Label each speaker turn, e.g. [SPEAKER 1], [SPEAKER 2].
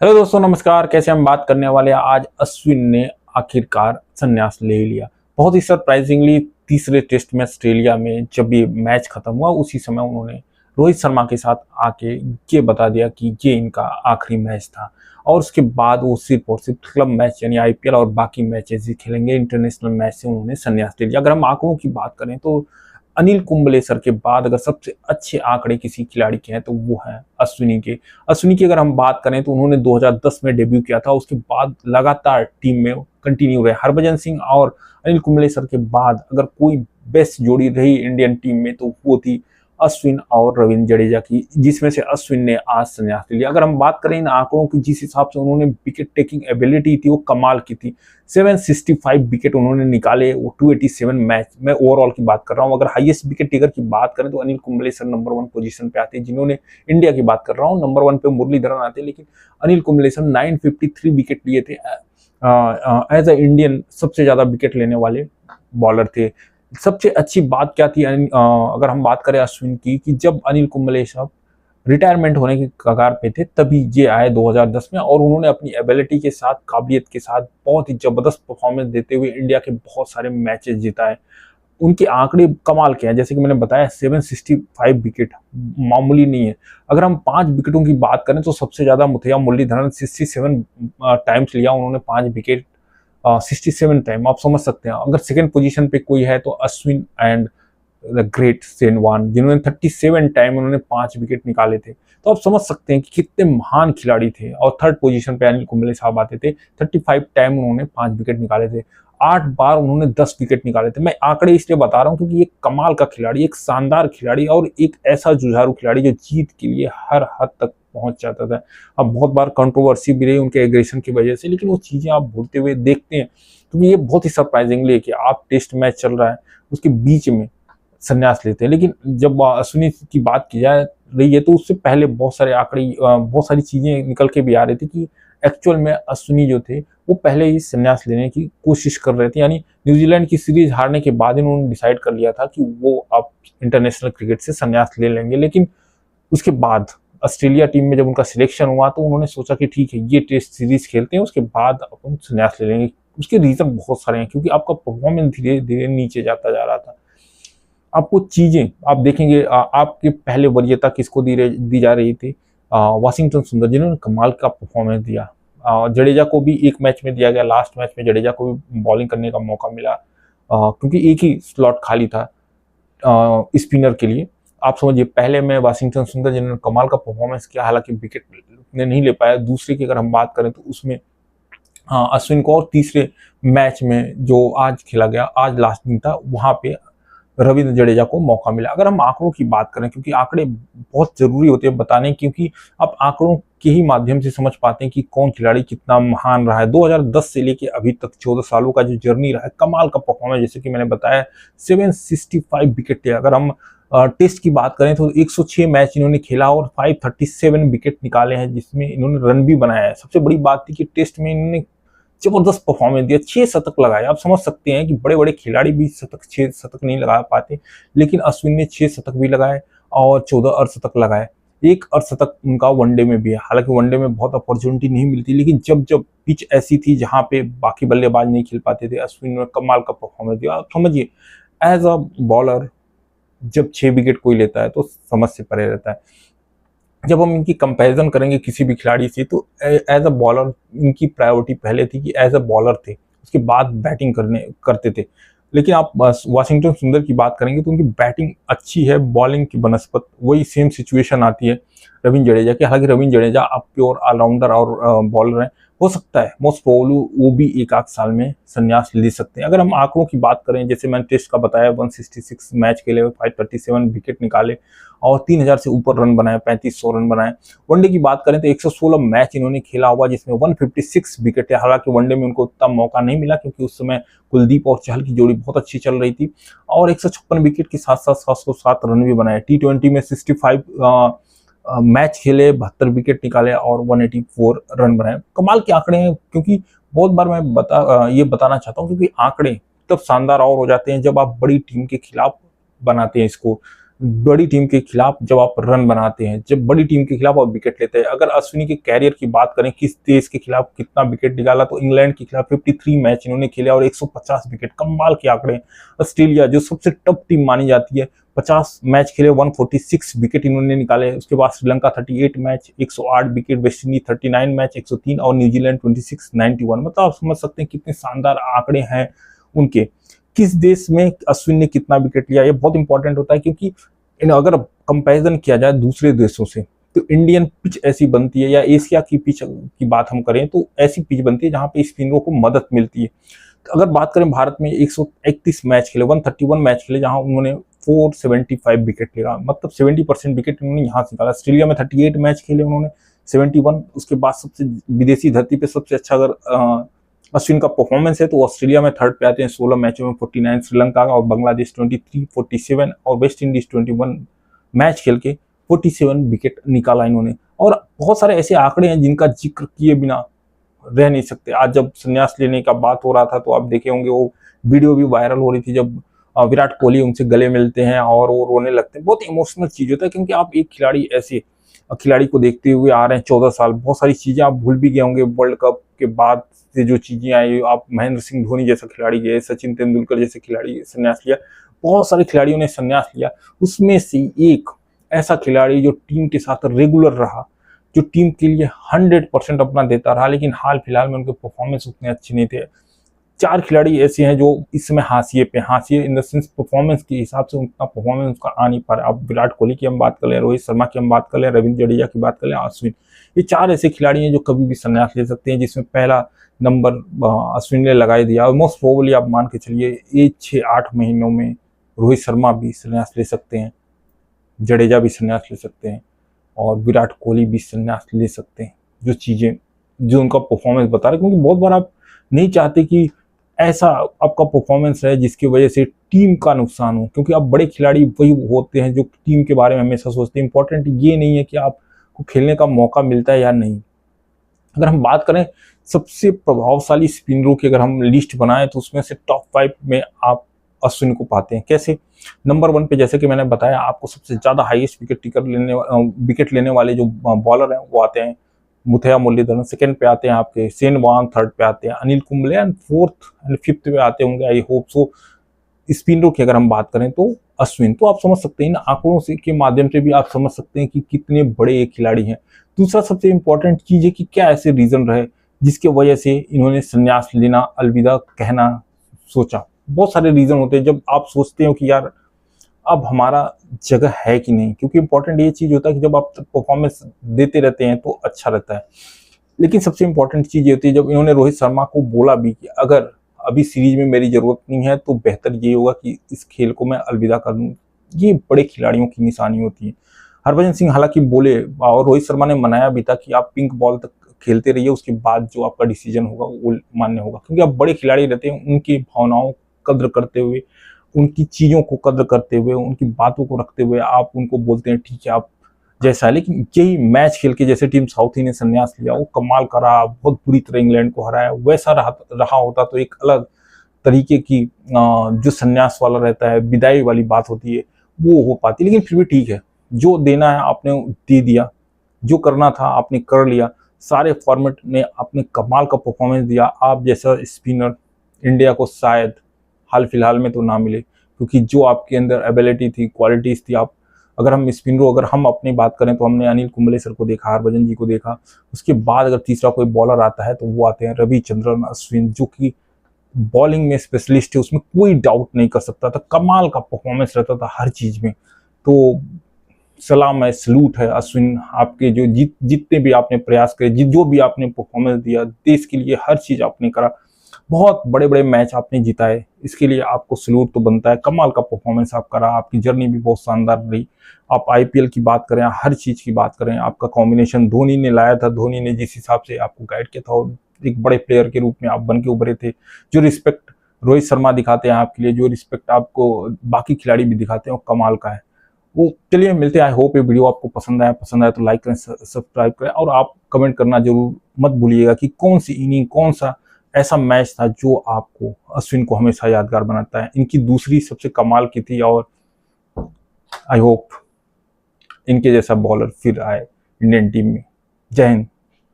[SPEAKER 1] Hello दोस्तों, नमस्कार। कैसे हम बात करने वाले हैं आज अश्विन ने आखिरकार संन्यास ले लिया। बहुत ही सरप्राइजिंगली तीसरे टेस्ट में ऑस्ट्रेलिया में जब ये मैच खत्म हुआ उसी समय उन्होंने रोहित शर्मा के साथ आके ये बता दिया कि ये इनका आखिरी मैच था और उसके बाद वो सिर्फ और सिर्फ क्लब मैच यानी आईपीएल और बाकी मैचेस ही खेलेंगे। इंटरनेशनल मैच से उन्होंने संन्यास ले लिया। अगर हम आंकड़ों की बात करें तो अनिल कुंबलेसर के बाद अगर सबसे अच्छे आंकड़े किसी खिलाड़ी के हैं तो वो हैं अश्विनी के। अश्विनी की अगर हम बात करें तो उन्होंने 2010 में डेब्यू किया था, उसके बाद लगातार टीम में कंटिन्यू रहे। हरभजन सिंह और अनिल कुंबलेसर के बाद अगर कोई बेस्ट जोड़ी रही इंडियन टीम में तो वो थी अश्विन और रविंद्र जडेजा की, जिसमें से अश्विन ने आज संन्यास ले लिया। अगर हम बात करें इन आंकड़ों की, जिस हिसाब से उन्होंने विकेट टेकिंग एबिलिटी थी वो कमाल की थी। 765 विकेट उन्होंने निकाले, वो 287 मैच में ओवरऑल की बात कर रहा हूँ। अगर हाईएस्ट विकेट टेकर की बात करें तो अनिल कुंबलेसर नंबर 1 पोजीशन पे आते हैं। जिन्होंने इंडिया की बात कर रहा हूँ, नंबर 1 पे मुरलीधरन आते हैं, लेकिन अनिल कुंबलेसर 953 विकेट लिए थे। एज ए इंडियन सबसे ज्यादा विकेट लेने वाले बॉलर थे। सबसे अच्छी बात क्या थी अगर हम बात करें अश्विन की, कि जब अनिल कुंबलेसर रिटायरमेंट होने के कगार पे थे तभी ये आए 2010 में, और उन्होंने अपनी एबिलिटी के साथ, काबिलियत के साथ बहुत ही जबरदस्त परफॉर्मेंस देते हुए इंडिया के बहुत सारे मैचेस जिताए। उनके आंकड़े कमाल के हैं, जैसे कि मैंने बताया 765 विकेट मामूली नहीं है। अगर हम 5 विकेटों की बात करें तो सबसे ज्यादा मुथैया मुरलीधरन 67 टाइम्स लिया उन्होंने 5 विकेट, 67 टाइम। आप समझ सकते हैं। अगर सेकंड पोजीशन पे कोई है तो अश्विन एंड द ग्रेट सेनवान, जिन्होंने 37 टाइम उन्होंने 5 विकेट निकाले थे। तो आप समझ सकते हैं कि कितने महान खिलाड़ी थे। और थर्ड पोजीशन पे अनिल कुंबले साहब आते थे, 35 टाइम उन्होंने 5 विकेट निकाले थे। 8 बार उन्होंने 10 विकेट निकाले थे। मैं आंकड़े इसलिए बता रहा हूँ क्योंकि एक कमाल का खिलाड़ी, एक शानदार खिलाड़ी और एक ऐसा जुझारू खिलाड़ी जो जीत के लिए हर हद तक पहुंच जाता था। अब बहुत बार कंट्रोवर्सी भी रही उनके एग्रेशन की वजह से, लेकिन वो चीजें आप भूलते हुए देखते हैं। क्योंकि ये बहुत ही सरप्राइजिंगली है कि आप टेस्ट मैच चल रहा है उसके बीच में संन्यास लेते हैं। लेकिन जब अश्विनी की बात की जा रही है तो उससे पहले बहुत सारे आंकड़े, बहुत सारी चीजें निकल के भी आ रही थी कि एक्चुअल में अश्विनी जो थे वो पहले ही संन्यास लेने की कोशिश कर रहे थे। यानी न्यूजीलैंड की सीरीज हारने के बाद इन्होंने डिसाइड कर लिया था कि वो अब इंटरनेशनल क्रिकेट से संन्यास ले लेंगे। लेकिन उसके बाद ऑस्ट्रेलिया टीम में जब उनका सिलेक्शन हुआ तो उन्होंने सोचा कि ठीक है, ये टेस्ट सीरीज खेलते हैं, उसके बाद अपन संन्यास ले लेंगे। उसके रीजन बहुत सारे हैं, क्योंकि आपका परफॉर्मेंस धीरे धीरे नीचे जाता जा रहा था। आपको चीजें आप देखेंगे, आपके पहले वरीयता किसको दी जा रही थी? वाशिंगटन सुंदर, जिन्होंने कमाल का परफॉर्मेंस दिया। जडेजा को भी एक मैच में दिया गया, लास्ट मैच में जडेजा को भी बॉलिंग करने का मौका मिला, क्योंकि एक ही स्लॉट खाली था स्पिनर के लिए। आप समझिए, पहले में वाशिंगटन सुंदर जिन्होंने कमाल का परफॉर्मेंस किया, हालांकि विकेट ने नहीं ले पाया। दूसरे की अगर हम बात करें तो उसमें अश्विन को, और तीसरे मैच में जो आज खेला गया, आज लास्ट दिन था, वहां पे रविंद्र जडेजा को मौका मिला। अगर हम आंकड़ों की बात करें, क्योंकि आंकड़े बहुत जरूरी होते हैं बताने, क्योंकि आप आंकड़ों के ही माध्यम से समझ पाते हैं कि कौन खिलाड़ी कितना महान रहा है। 2010 से लेके अभी तक 14 सालों का जो जर्नी रहा है, कमाल का परफॉर्मेंस, जैसे कि मैंने बताया 765 विकेट थे। अगर हम टेस्ट की बात करें तो 106 मैच इन्होंने खेला और 537 विकेट निकाले हैं, जिसमें इन्होंने रन भी बनाया है। सबसे बड़ी बात थी कि टेस्ट में इन्होंने जबरदस्त परफॉर्मेंस दिया, 6 शतक लगाए। आप समझ सकते हैं कि बड़े बड़े खिलाड़ी भी 6 शतक नहीं लगा पाते, लेकिन अश्विन ने 6 शतक भी लगाए और 14 अर्धशतक लगाए। एक अर्धशतक उनका वनडे में भी है। हालांकि वनडे में बहुत अपॉर्चुनिटी नहीं मिलती, लेकिन जब जब पिच ऐसी थी जहां पे बाकी बल्लेबाज नहीं खेल पाते थे, अश्विन ने कमाल का परफॉर्मेंस दिया। आप समझिए, एज अ बॉलर जब 6 विकेट कोई लेता है तो समझ से परे रहता है। जब हम इनकी कंपैरिजन करेंगे किसी भी खिलाड़ी से तो एज अ बॉलर इनकी प्रायोरिटी पहले थी कि एज अ बॉलर थे, उसके बाद बैटिंग करते थे। लेकिन आप वाशिंगटन सुंदर की बात करेंगे तो उनकी बैटिंग अच्छी है, बॉलिंग की बनस्पत वही सेम सिचुएशन आती है रविंद्र जडेजा की। हालांकि रविंद्र जडेजा आप प्योर ऑलराउंडर और बॉलर हैं, हो सकता है मोस्ट प्रोबेबली वो भी एक आध साल में संन्यास ले सकते हैं। अगर हम आंकड़ों की बात करें, जैसे मैंने टेस्ट का बताया, 166 मैच खेले, 537 विकेट निकाले और 3000 से ऊपर रन बनाए, 3500 रन बनाए। वनडे की बात करें तो 116 मैच इन्होंने खेला हुआ, जिसमें 156 विकेट है। हालांकि वनडे में उनको उतना मौका नहीं मिला क्योंकि उस समय कुलदीप और चहल की जोड़ी बहुत अच्छी चल रही थी, और 156 विकेट के साथ साथ 707 रन भी बनाए। T20 में 65 मैच खेले, 72 विकेट निकाले और 184 रन बनाए। कमाल के आंकड़े हैं, क्योंकि बहुत बार मैं ये बताना चाहता हूँ, क्योंकि आंकड़े तब शानदार और हो जाते हैं जब आप बड़ी टीम के खिलाफ बनाते हैं स्कोर। बड़ी टीम के खिलाफ जब आप रन बनाते हैं, जब बड़ी टीम के खिलाफ आप विकेट लेते हैं। अगर अश्विनी के कैरियर की बात करें किस देश के खिलाफ कितना विकेट निकाला, तो इंग्लैंड के खिलाफ 53 मैच इन्होंने खेले और 150 विकेट, कमाल के आंकड़े। ऑस्ट्रेलिया जो सबसे टफ टीम मानी जाती है, 50 मैच खेले, 146 विकेट इन्होंने निकाले। उसके बाद Sri Lanka 38 match 108 wicket, West Indies 39 match 103 और न्यूजीलैंड 26 91। मतलब आप समझ सकते हैं कितने शानदार आंकड़े हैं उनके। किस देश में अश्विन ने कितना विकेट लिया, ये बहुत इंपॉर्टेंट होता है, क्योंकि अगर कंपैरिजन किया जाए दूसरे देशों से तो इंडियन पिच ऐसी बनती है, या एशिया की पिच की बात हम करें तो ऐसी पिच बनती है जहां पे स्पिनरों को मदद मिलती है। तो अगर बात करें भारत में 131 मैच खेले, 131 मैच खेले, जहां उन्होंने 475 विकेट लिया, मतलब 70% विकेट उन्होंने यहाँ से निकाला। ऑस्ट्रेलिया में 38 मैच खेले उन्होंने 71। उसके बाद सबसे विदेशी धरती पे सबसे अच्छा अगर अश्विन का परफॉर्मेंस है तो ऑस्ट्रेलिया में थर्ड पे आते हैं 16 मैचों में 49, श्रीलंका और बांग्लादेश 23 47 और वेस्ट इंडीज 21 मैच खेल के 47 विकेट निकाला इन्होंने। और बहुत सारे ऐसे आंकड़े हैं जिनका जिक्र किए बिना रह नहीं सकते। आज जब संन्यास लेने का बात हो रहा था तो आप देखे होंगे वो वीडियो भी वायरल हो रही थी, जब विराट कोहली उनसे गले मिलते हैं और वो रोने लगते हैं। बहुत इमोशनल चीज होता है, क्योंकि आप एक खिलाड़ी ऐसे खिलाड़ी को देखते हुए आ रहे हैं 14 साल, बहुत सारी चीजें आप भूल भी गए होंगे वर्ल्ड कप के बाद से जो चीजें आई। आप महेंद्र सिंह धोनी जैसा खिलाड़ी गए, सचिन तेंदुलकर जैसे खिलाड़ी संन्यास लिया, बहुत सारे खिलाड़ियों ने संन्यास लिया। उसमें से एक ऐसा खिलाड़ी जो टीम के साथ रेगुलर रहा, जो टीम के लिए 100% अपना देता रहा, लेकिन हाल फिलहाल में उनके परफॉर्मेंस उतने अच्छे नहीं थे। 4 खिलाड़ी ऐसे हैं जो इस समय हाशिए इन द सेंस परफॉर्मेंस के हिसाब से उनका परफॉर्मेंस उनका आ नहीं पा रहा। अब विराट कोहली की हम बात कर लें, रोहित शर्मा की हम बात कर लें, रविंद्र जडेजा की बात कर लें, अश्विन, ये 4 ऐसे खिलाड़ी हैं जो कभी भी संन्यास ले सकते हैं, जिसमें पहला नंबर अश्विन ने लगाई दिया। और मोस्ट प्रोबेबली आप मान के चलिए ये 6-8 महीनों में रोहित शर्मा भी संन्यास ले सकते हैं, जडेजा भी संन्यास ले सकते हैं और विराट कोहली भी संन्यास ले सकते हैं, जो चीजें जो उनका परफॉर्मेंस बता रहे। क्योंकि बहुत बार आप नहीं चाहते कि ऐसा आपका परफॉर्मेंस है जिसकी वजह से टीम का नुकसान हो, क्योंकि आप बड़े खिलाड़ी वही होते हैं जो टीम के बारे में हमेशा सोचते हैं। इंपॉर्टेंट ये नहीं है कि आपको खेलने का मौका मिलता है या नहीं। अगर हम बात करें सबसे प्रभावशाली स्पिनरों की, अगर हम लिस्ट बनाएं तो उसमें से टॉप 5 में आप अश्विन को पाते हैं। कैसे? नंबर 1 पे जैसे कि मैंने बताया आपको, सबसे ज्यादा हाईएस्ट विकेट लेने वाले जो बॉलर हैं वो आते हैं मुथैया मुरलीधरन, सेकंड पे आते हैं आपके शेन वॉर्न, थर्ड पे आते हैं Anil Kumble and fourth and fifth पे आते होंगे आई होप सो स्पिनरों की अगर हम बात करें तो अश्विन। तो आप समझ सकते हैं, इन आंकड़ों से के माध्यम से भी आप समझ सकते हैं कि कितने बड़े ये खिलाड़ी हैं। दूसरा सबसे इंपॉर्टेंट चीज है कि क्या ऐसे रीजन रहे जिसके वजह से इन्होंने संन्यास लेना, अलविदा कहना सोचा। बहुत सारे रीजन होते हैं जब आप सोचते हो कि यार अब हमारा जगह है कि नहीं, क्योंकि इंपॉर्टेंट ये चीज होता है कि जब आप परफॉर्मेंस देते रहते हैं तो अच्छा रहता है। लेकिन सबसे इंपॉर्टेंट चीज ये होती है जब इन्होंने रोहित शर्मा को बोला भी कि अगर अभी सीरीज में मेरी जरूरत नहीं है तो बेहतर ये होगा कि इस खेल को मैं अलविदा कर दूं। ये बड़े खिलाड़ियों की निशानी होती है। हरभजन सिंह हालांकि बोले और रोहित शर्मा ने मनाया भी था कि आप पिंक बॉल तक खेलते रहिए, उसके बाद जो आपका डिसीजन होगा वो मान्य होगा, क्योंकि आप बड़े खिलाड़ी रहते हैं, उनकी भावनाओं कद्र करते हुए, उनकी चीजों को कद्र करते हुए, उनकी बातों को रखते हुए आप उनको बोलते हैं ठीक है आप जैसा है। लेकिन यही मैच खेल के जैसे टीम साउथी ने संन्यास लिया, वो कमाल करा, बहुत बुरी तरह इंग्लैंड को हराया, वैसा रहा होता तो एक अलग तरीके की जो संन्यास वाला रहता है, विदाई वाली बात होती है, वो हो पाती। लेकिन फिर भी ठीक है, जो देना है आपने दे दिया, जो करना था आपने कर लिया, सारे फॉर्मेट में आपने कमाल का परफॉर्मेंस दिया। आप जैसा स्पिनर इंडिया को शायद हाल फिलहाल में तो ना मिले, क्योंकि जो आपके अंदर एबिलिटी थी, क्वालिटीज थी, आप अगर हम अपनी बात करें तो हमने अनिल कुंबले सर को देखा, हरभजन जी को देखा, उसके बाद अगर तीसरा कोई बॉलर आता है तो वो आते हैं रविचंद्रन अश्विन, जो कि बॉलिंग में स्पेशलिस्ट है, उसमें कोई डाउट नहीं कर सकता था, कमाल का परफॉर्मेंस रहता था हर चीज में। तो सलाम है, सलूट है अश्विन, आपके जो जितने भी आपने प्रयास करे, जो भी आपने परफॉर्मेंस दिया देश के लिए, हर चीज आपने करा, बहुत बड़े बड़े मैच आपने जिताए, इसके लिए आपको सलूट तो बनता है। कमाल का परफॉर्मेंस आपका रहा, आपकी जर्नी भी बहुत शानदार रही। आप आईपीएल की बात करें, हर चीज की बात करें, आपका कॉम्बिनेशन धोनी ने लाया था, धोनी ने जिस हिसाब से आपको गाइड किया था और एक बड़े प्लेयर के रूप में आप बन के उभरे थे, जो रिस्पेक्ट रोहित शर्मा दिखाते हैं आपके लिए, जो रिस्पेक्ट आपको बाकी खिलाड़ी भी दिखाते हैं, वो कमाल का है। वो चलिए मिलते हैं। आई होप ये वीडियो आपको पसंद आया तो लाइक करें, सब्सक्राइब करें और आप कमेंट करना जरूर मत भूलिएगा कि कौन सी इनिंग, कौन सा ऐसा मैच था जो आपको अश्विन को हमेशा यादगार बनाता है। इनकी दूसरी सबसे कमाल की थी और आई होप इनके जैसा बॉलर फिर आए इंडियन टीम में। जय हिंद।